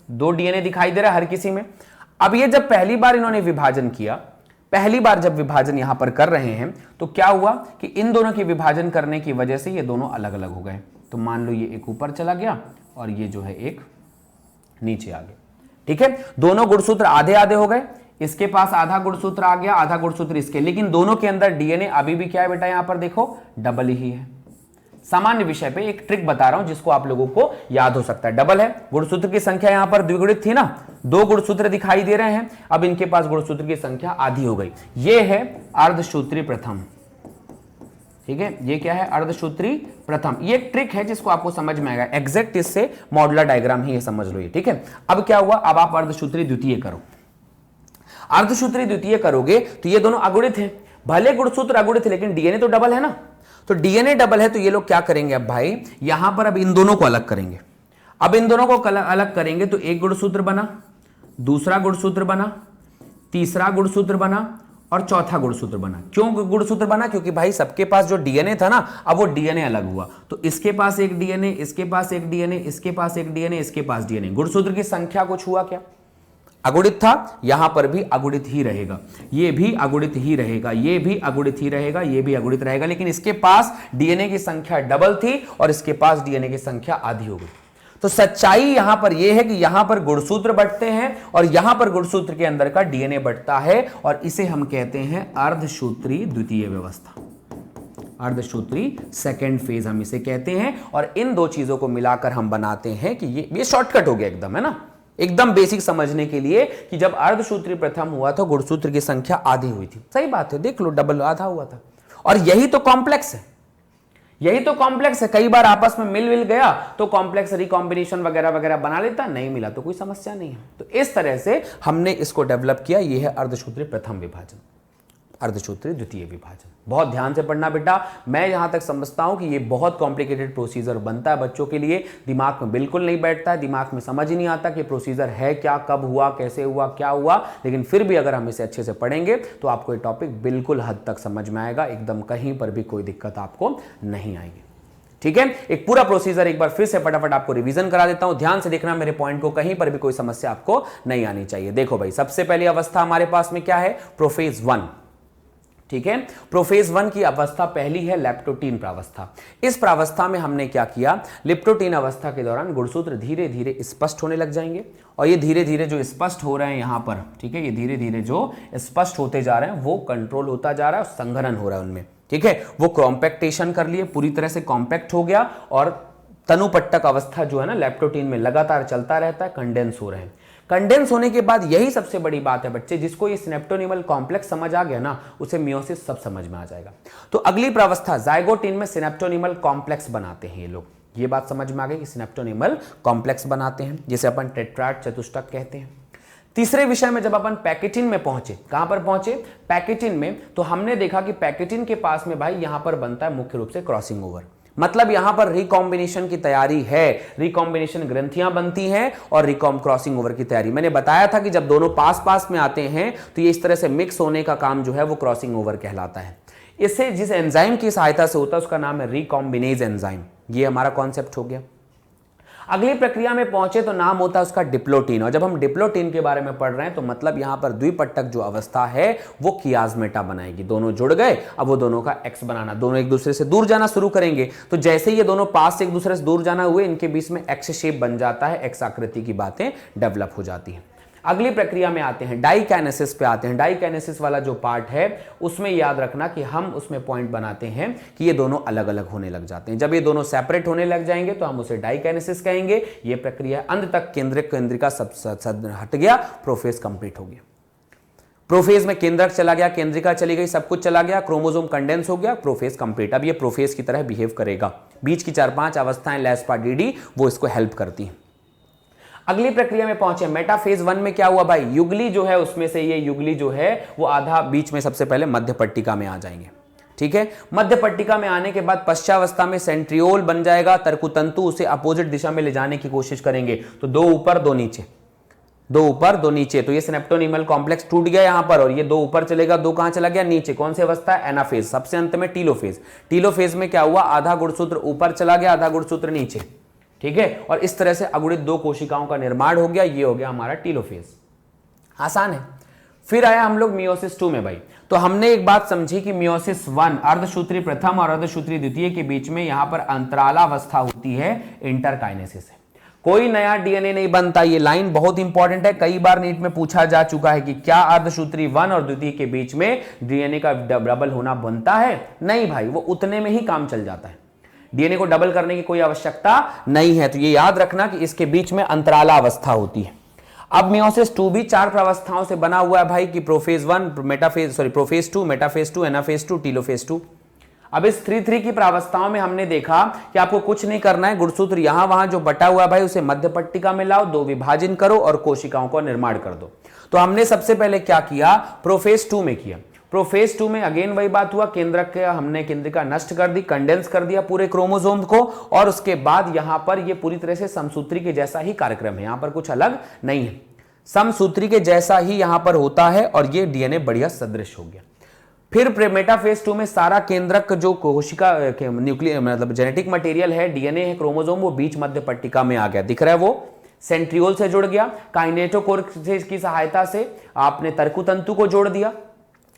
दो डीएनए दिखाई दे रहा है हर किसी में। अब ये जब पहली बार इन्होंने विभाजन किया, पहली बार जब विभाजन यहां पर कर रहे हैं तो क्या हुआ कि इन दोनों की विभाजन करने की वजह से ये दोनों अलग अलग हो गए। तो मान लो ये एक ऊपर चला गया और ये जो है एक नीचे आ गया, ठीक है। दोनों गुणसूत्र आधे आधे हो गए, इसके पास आधा गुणसूत्र आ गया, आधा गुणसूत्र इसके, लेकिन दोनों के अंदर डीएनए अभी भी क्या है बेटा, यहां पर देखो डबल ही है। सामान्य विषय पे एक ट्रिक बता रहा हूं जिसको आप लोगों को याद हो सकता है। डबल है, गुणसूत्र की संख्या यहां पर द्विगुणित थी ना, दो गुणसूत्र दिखाई दे रहे हैं, अब इनके पास गुणसूत्र की संख्या आधी हो गई। ये है अर्धसूत्री प्रथम, ठीक है, ये क्या है, अर्धसूत्री प्रथम। ये एक ट्रिक है जिसको आपको समझ में आएगा, एग्जैक्ट इससे मॉडुलर डायग्राम ही है, समझ लो ये, ठीक है। अब क्या हुआ, अब आप अर्धसूत्री द्वितीय करो। अर्धसूत्री द्वितीय करोगे तो ये दोनों अगुणित हैं, भले गुणसूत्र अगुणित है लेकिन डीएनए तो डबल है ना, तो डीएनए डबल है तो ये लोग क्या करेंगे, अब भाई यहां पर अब इन दोनों को अलग करेंगे। अब इन दोनों को अलग करेंगे तो एक गुणसूत्र बना, दूसरा गुणसूत्र बना, तीसरा गुणसूत्र बना और चौथा गुणसूत्र बना। क्यों गुणसूत्र बना? क्योंकि भाई सबके पास जो डीएनए था ना, अब वो डीएनए अलग हुआ, तो इसके पास एक डीएनए, इसके पास एक डीएनए, इसके पास एक डीएनए, इसके पास डीएनए। गुणसूत्र की संख्या कुछ हुआ क्या, अगुणित था, यहां पर भी अगुणित ही रहेगा, ये भी अगुणित ही रहेगा, ये भी अगुणित ही रहेगा, ये भी अगुणित रहेगा, लेकिन इसके पास डीएनए की संख्या डबल थी और इसके पास डीएनए की संख्या आधी हो गई। तो सच्चाई यहां पर यह है कि यहां पर गुणसूत्र बढ़ते हैं और यहां पर गुणसूत्र के अंदर का डीएनए बढ़ता है, और इसे हम कहते हैं अर्धसूत्री द्वितीय व्यवस्था, अर्धसूत्री सेकेंड फेज हम इसे कहते हैं। और इन दो चीजों को मिलाकर हम बनाते हैं कि ये शॉर्टकट हो गया एकदम, है ना, एकदम बेसिक समझने के लिए कि जब अर्धसूत्री प्रथम हुआ तो गुणसूत्र की संख्या आधी हुई थी, सही बात है, देख लो डबल आधा हुआ था। और यही तो कॉम्प्लेक्स है, यही तो कॉम्प्लेक्स है। कई बार आपस में मिल गया तो कॉम्प्लेक्स रिकॉम्बिनेशन वगैरह वगैरह बना लेता, नहीं मिला तो कोई समस्या नहीं है। तो इस तरह से हमने इसको डेवलप किया, यह है अर्धसूत्री प्रथम विभाजन, अर्धसूत्री द्वितीय विभाजन। बहुत ध्यान से पढ़ना बेटा, मैं यहां तक समझता हूं कि ये बहुत कॉम्प्लिकेटेड प्रोसीजर बनता है बच्चों के लिए, दिमाग में बिल्कुल नहीं बैठता है, दिमाग में समझ ही नहीं आता कि प्रोसीजर है क्या, कब हुआ, कैसे हुआ, क्या हुआ। लेकिन फिर भी अगर हम इसे अच्छे से पढ़ेंगे तो आपको ये टॉपिक बिल्कुल हद तक समझ में आएगा, एकदम कहीं पर भी कोई दिक्कत आपको नहीं आएगी, ठीक है। एक पूरा प्रोसीजर एक बार फिर से फटाफट आपको रिवीजन करा देता हूं, ध्यान से देखना मेरे पॉइंट को, कहीं पर भी कोई समस्या आपको नहीं आनी चाहिए। देखो भाई, सबसे पहली अवस्था हमारे पास में क्या है, प्रोफेज 1, ठीक है। प्रोफेज 1 की अवस्था पहली है लैप्टोटीन प्रावस्था। इस प्रावस्था में हमने क्या किया, लिप्टोटीन अवस्था के दौरान गुणसूत्र धीरे धीरे स्पष्ट होने लग जाएंगे, और ये धीरे धीरे जो स्पष्ट हो रहे हैं यहां पर, ठीक है, ये धीरे धीरे जो स्पष्ट होते जा रहे हैं वो कंट्रोल होता जा रहा है, संघनन हो रहा है उनमें, ठीक है। वो कॉम्पैक्टेशन कर लिए, पूरी तरह से कॉम्पैक्ट हो गया, और तनुपट्टक अवस्था जो है ना लैप्टोटीन में लगातार चलता रहता है, कंडेंस हो रहे हैं। कंडेंस होने के बाद यही सबसे बड़ी बात है बच्चे, जिसको ये सिनेप्टोनिमल कॉम्प्लेक्स समझ आ गया ना, उसे मियोसिस सब समझ में आ जाएगा। तो अगली प्रावस्था जाइगोटीन में सिनेप्टोनिमल कॉम्प्लेक्स बनाते हैं ये लोग, ये बात समझ में आ गई कि सिनेप्टोनिमल कॉम्प्लेक्स बनाते हैं, जिसे अपन टेट्राड चतुष्टक कहते हैं। तीसरे विषय में जब अपन पैकेटिन में पहुंचे, कहां पर पहुंचे, पैकेटिन में, तो हमने देखा कि पैकेटिन के पास में भाई यहां पर बनता है मुख्य रूप से क्रॉसिंग ओवर, मतलब यहां पर रिकॉम्बिनेशन की तैयारी है, रिकॉम्बिनेशन ग्रंथियां बनती हैं और रिकॉम क्रॉसिंग ओवर की तैयारी। मैंने बताया था कि जब दोनों पास पास में आते हैं तो ये इस तरह से मिक्स होने का काम जो है वो क्रॉसिंग ओवर कहलाता है। इससे जिस एंजाइम की सहायता से होता है उसका नाम है रिकॉम्बिनेज एंजाइम, ये हमारा कॉन्सेप्ट हो गया। अगली प्रक्रिया में पहुंचे तो नाम होता है उसका डिप्लोटीन, और जब हम डिप्लोटीन के बारे में पढ़ रहे हैं तो मतलब यहां पर द्विपट्टक जो अवस्था है वो कियाज्मेटा बनाएगी। दोनों जुड़ गए, अब वो दोनों का एक्स बनाना, दोनों एक दूसरे से दूर जाना शुरू करेंगे, तो जैसे ही ये दोनों पास से एक दूसरे से दूर जाना हुए, इनके बीच में एक्स शेप बन जाता है, एक्स आकृति की बातें डेवलप हो जाती हैं। अगली प्रक्रिया में आते हैं, डाइकाइनेसिस पे आते हैं। डाइकाइनेसिस वाला जो पार्ट है उसमें याद रखना कि हम उसमें पॉइंट बनाते हैं कि ये दोनों अलग अलग होने लग जाते हैं। जब ये दोनों सेपरेट होने लग जाएंगे तो हम उसे डाइकाइनेसिस कहेंगे। ये प्रक्रिया अंत तक केंद्रिका सब हट गया, प्रोफेज कंप्लीट हो गया। प्रोफेज में केंद्रक चला गया, केंद्रिका चली गई, सब कुछ चला गया, क्रोमोसोम कंडेंस हो गया, प्रोफेज कंप्लीट। अब ये प्रोफेज की तरह बिहेव करेगा। बीच की 4-5 अवस्थाएं लेस्पा डीडी वो इसको हेल्प करती हैं। अगली प्रक्रिया में पहुंचे, मेटाफेज 1 में क्या हुआ भाई, युगली जो है उसमें से ये युगली जो है वो आधा बीच में सबसे पहले मध्य पट्टिका में आ जाएंगे। ठीक है, मध्य पट्टिका में आने के बाद पश्चावस्था में सेंट्रियोल बन जाएगा, तर्कुतंतु उसे अपोजिट दिशा में ले जाने की कोशिश करेंगे, तो 2 ऊपर 2 नीचे, 2 ऊपर 2 नीचे, तो ये सिनेप्टोनीमल कॉम्प्लेक्स टूट गया यहां पर, और ये 2 ऊपर चलेगा, 2 कहां चला गया, नीचे। कौन सी अवस्था है, एनाफेज। सबसे अंत में टीलोफेज। टीलोफेज में क्या हुआ, आधा गुणसूत्र ऊपर चला गया, आधा गुणसूत्र नीचे। ठीक है, और इस तरह से अगुणित 2 कोशिकाओं का निर्माण हो गया, ये हो गया हमारा टीलोफेज। आसान है। फिर आया हम लोग मियोसिस 2 में भाई, तो हमने एक बात समझी कि मियोसिस 1 अर्धसूत्री प्रथम और अर्धसूत्री द्वितीय के बीच में यहां पर अंतरालावस्था होती है, इंटरकाइनेसिस है। कोई नया डीएनए नहीं बनता, ये लाइन बहुत इंपॉर्टेंट है, कई बार नीट में पूछा जा चुका है कि क्या अर्धसूत्री 1 और द्वितीय के बीच में डीएनए का डबल होना बनता है? नहीं भाई, वो उतने में ही काम चल जाता है, डीएनए को डबल करने की कोई आवश्यकता नहीं है। तो ये याद रखना कि इसके बीच में अंतराला अवस्था होती है। अब मियोसिस 2 भी 4 प्रावस्थाओं से बना हुआ है भाई, कि prophase 1, prophase 2, metaphase 2, anaphase 2, telophase 2। अब इस 3-3 की प्रावस्थाओं में हमने देखा कि आपको कुछ नहीं करना है, गुणसूत्र यहां वहां जो बटा हुआ है भाई उसे मध्य पट्टिका में लाओ, 2 विभाजन करो और कोशिकाओं का निर्माण कर दो। तो हमने सबसे पहले क्या किया, प्रोफेज 2 में किया। प्रोफेज 2 में अगेन वही बात हुआ, केंद्रक के हमने केंद्रिका नष्ट कर दी, कंडेंस कर दिया पूरे क्रोमोसोम को, और उसके बाद यहां पर ये पूरी तरह से समसूत्री के जैसा ही कार्यक्रम है, यहां पर कुछ अलग नहीं है, समसूत्री के जैसा ही यहां पर होता है, और ये डीएनए बढ़िया सदृश हो गया। फिर मेटाफेज 2 में सारा केंद्रक जो कोशिका न्यूक्लियर मतलब जेनेटिक मटेरियल है, डीएनए है, क्रोमोसोम, वो बीच मध्य पट्टिका में आ गया, दिख रहा है, वो सेंट्रियोल से जुड़ गया, काइनेटोकोर की सहायता से आपने तर्कुतंतु को जोड़ दिया,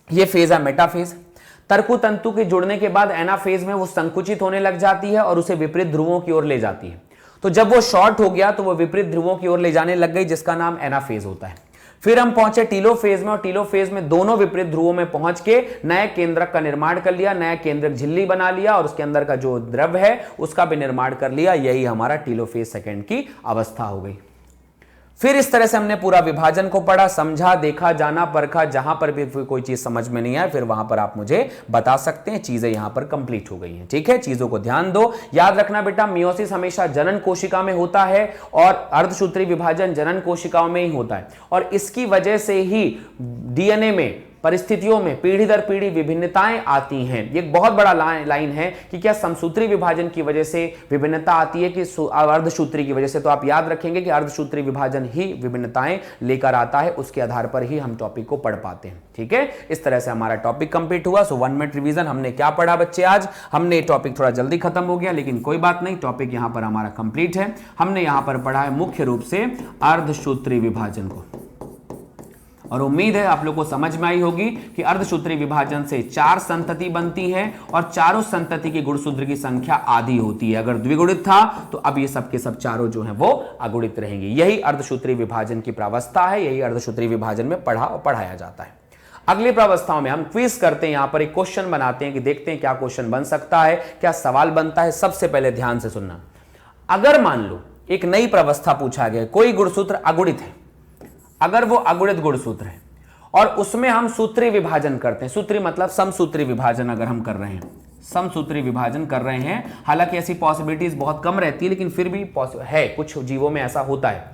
ये फेज है मेटाफेज। तर्कुतंतु के जुड़ने के बाद एनाफेज में वो संकुचित होने लग जाती है और उसे विपरीत ध्रुवों की ओर ले जाती है। तो जब वो शॉर्ट हो गया तो वो विपरीत ध्रुवों की ओर ले जाने लग गई, जिसका नाम एनाफेज होता है। फिर हम पहुंचे टीलोफेज में, और टीलोफेज में दोनों विपरीत ध्रुवों में पहुंच के नए केंद्रक का निर्माण कर लिया, नया केंद्रक झिल्ली बना लिया, और उसके अंदर का जो द्रव है उसका भी निर्माण कर लिया। यही हमारा टीलोफेज सेकेंड की अवस्था हो गई। फिर इस तरह से हमने पूरा विभाजन को पढ़ा, समझा, देखा, जाना, परखा। जहां पर भी कोई चीज समझ में नहीं आए फिर वहां पर आप मुझे बता सकते हैं, चीजें यहां पर कंप्लीट हो गई हैं। ठीक है, चीजों को ध्यान दो। याद रखना बेटा, मियोसिस हमेशा जनन कोशिका में होता है और अर्धसूत्री विभाजन जनन कोशिकाओं में ही होता है, और इसकी वजह से ही डीएनए में परिस्थितियों में पीढ़ी दर पीढ़ी विभिन्नताएं आती हैं। ये एक बहुत बड़ा लाइन है कि क्या समसूत्री विभाजन की वजह से विभिन्नता आती है कि अर्धसूत्री की वजह से। तो आप याद रखेंगे कि अर्धसूत्री विभाजन ही विभिन्नताएं लेकर आता है, उसके आधार पर ही हम टॉपिक को पढ़ पाते हैं। ठीक है, इस तरह से हमारा टॉपिक कंप्लीट हुआ। सो 1 मिनट रिवीजन, हमने क्या पढ़ा बच्चे आज? हमने टॉपिक थोड़ा जल्दी खत्म हो गया, लेकिन कोई बात नहीं, टॉपिक यहां पर हमारा कंप्लीट है। हमने यहां पर पढ़ा है मुख्य रूप से अर्धसूत्री विभाजन को, और उम्मीद है आप लोग को समझ में आई होगी कि अर्धसूत्री विभाजन से 4 संतति बनती है, और चारों संतति की गुणसूत्र की संख्या आधी होती है। अगर द्विगुणित था तो अब ये सब के सब चारों जो हैं वो अगुणित रहेंगे। यही अर्धसूत्री विभाजन की प्रावस्था है, यही अर्धसूत्री विभाजन में पढ़ाया जाता है। अगली प्रावस्थाओं में हम क्विज करते हैं, यहां पर एक क्वेश्चन बनाते हैं कि देखते हैं क्या क्वेश्चन बन सकता है, क्या सवाल बनता है। सबसे पहले ध्यान से सुनना, अगर मान लो एक नई प्रावस्था पूछा गया, कोई गुणसूत्र अगुणित है, अगर वो अगुणित गुणसूत्र है और उसमें हम सूत्री विभाजन करते हैं, सूत्री मतलब समसूत्री विभाजन अगर हम कर रहे हैं, समसूत्री विभाजन कर रहे हैं, हालांकि ऐसी पॉसिबिलिटीज बहुत कम रहती है, लेकिन फिर भी है, कुछ जीवों में ऐसा होता है।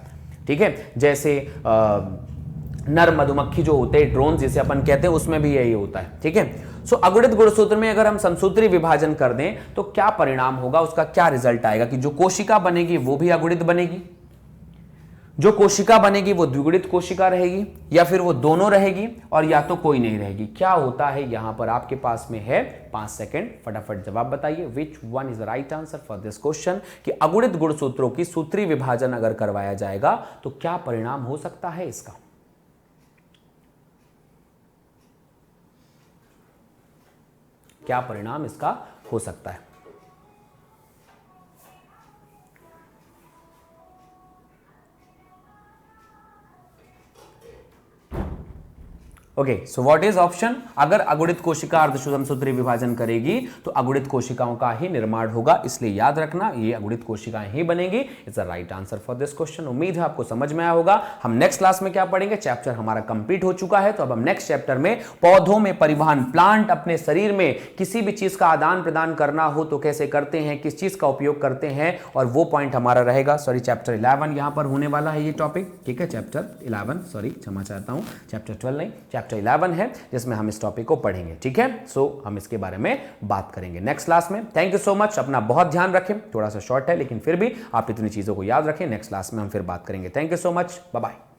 ठीक है, जैसे नर मधुमक्खी जो होते हैं, ड्रोन जिसे अपन कहते हैं, उसमें भी यही होता है। ठीक है, सो अगुणित गुणसूत्र में अगर हम समसूत्री विभाजन कर दें तो क्या परिणाम होगा, उसका क्या रिजल्ट आएगा कि जो कोशिका बनेगी वो भी अगुणित बनेगी, जो कोशिका बनेगी वो द्विगुणित कोशिका रहेगी, या फिर वो दोनों रहेगी, और या तो कोई नहीं रहेगी। क्या होता है यहां पर आपके पास में है 5 सेकंड, फटाफट जवाब बताइए। Which one is the right answer for this question कि अगुणित गुणसूत्रों की सूत्री विभाजन अगर करवाया जाएगा तो क्या परिणाम हो सकता है इसका। क्या परिणाम इसका हो सकता है। Okay, so what is option. अगर अगुणित कोशिका अर्धसूत्रीय सूत्री विभाजन करेगी तो अगुणित कोशिकाओं का ही निर्माण होगा, इसलिए याद रखना ये अगुणित कोशिकाएं ही बनेंगी। It's the right answer for this question. उम्मीद है आपको समझ में आया होगा। हम नेक्स्ट क्लास में क्या पढ़ेंगे, चैप्टर हमारा कंप्लीट हो चुका है, तो अब हम नेक्स्ट चैप्टर में पौधों में परिवहन, प्लांट अपने शरीर में किसी भी चीज का आदान प्रदान करना हो तो कैसे करते हैं, किस चीज का उपयोग करते हैं, और वो पॉइंट हमारा रहेगा। सॉरी, चैप्टर 11 यहां पर होने वाला है ये टॉपिक, ठीक है। चैप्टर 11, सॉरी क्षमा चाहता हूं, चैप्टर 12 नहीं, चैप्टर 11 है जिसमें हम इस टॉपिक को पढ़ेंगे, ठीक है। सो हम इसके बारे में बात करेंगे नेक्स्ट क्लास में। Thank you so much. अपना बहुत ध्यान रखें, थोड़ा सा शॉर्ट है लेकिन फिर भी आप इतनी चीजों को याद रखें। नेक्स्ट क्लास में हम फिर बात करेंगे। Thank you so much, bye bye.